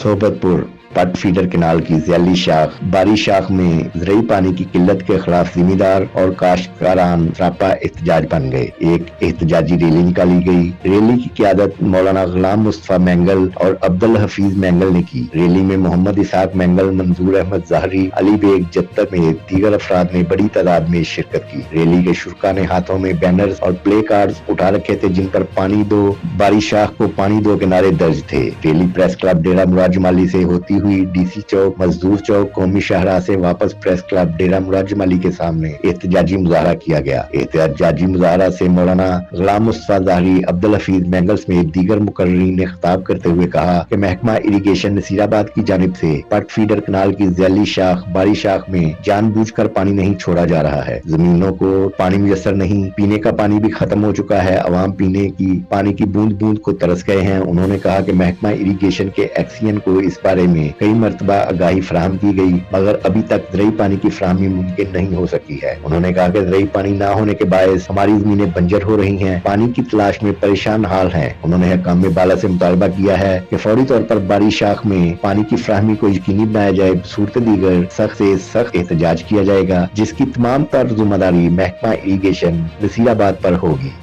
सोबतपुर पट feeder canal की जैली शाख बारी शाख में ज़रूरी पानी की किल्लत के खिलाफ जिम्मेदार और काश्तकारान सरापा एहतजाज बन गए। एक एहतजाजी रैली निकाली गई। रैली की क़ियादत मौलाना गुलाम मुस्तफा मैंगल और अब्दुल हफीज मैंगल ने की। रैली में मोहम्मद इसहाक मैंगल, मंजूर अहमद ज़हरी, अली बेग जत्तर में दीगर अफराद ने बड़ी तादाद में शिरकत की। रैली के शुरका ने हाथों में बैनर्स और प्ले कार्ड्स उठा रखे थे जिन पर पानी दो, बारी शाख को पानी दो के नारे दर्ज थे। रैली प्रेस क्लब डेरा मुराद जमाली से होती हुई डीसी चौक, मजदूर चौक, कौमी शाहराह से वापस प्रेस क्लब डेरा मुराद जमाली के सामने एहतजाजी मुजाहरा किया गया। एहतजाजी मुजाहरा से मौलाना गुलाम मुस्तफा ज़हरी, अब्दुल हफीज मैंगल समेत दीगर मुकर्रीन ने खिताब करते हुए कहा कि महकमा इरिगेशन नसीराबाद की जानिब से पट फीडर कनाल की जैली शाख बारी शाख में जानबूझकर पानी नहीं छोड़ा जा रहा है। जमीनों को पानी मुयस्सर नहीं, पीने का पानी भी खत्म हो चुका है। अवाम पीने की पानी की बूंद बूंद को तरस गए हैं। उन्होंने कहा कि महकमा इरिगेशन के एक्सियन को इस बारे में कई मरतबा आगाही फराहम की गई, मगर अभी तक ज़रूरी पानी की फराहमी मुमकिन नहीं हो सकी है। उन्होंने कहा कि ज़रूरी पानी ना होने के बायस हमारी जमीनें बंजर हो रही हैं, पानी की तलाश में परेशान हाल हैं। उन्होंने हकाम बाला से मुतालबा किया है कि फौरी तौर पर बारी शाख में पानी की फराहमी को यकीनी बनाया जाए। सूरत दीगर सख्त से सख्त एहतजाज किया जाएगा, जिसकी तमाम तर जिम्मेदारी महकमा इरिगेशन नसीराबाद पर होगी।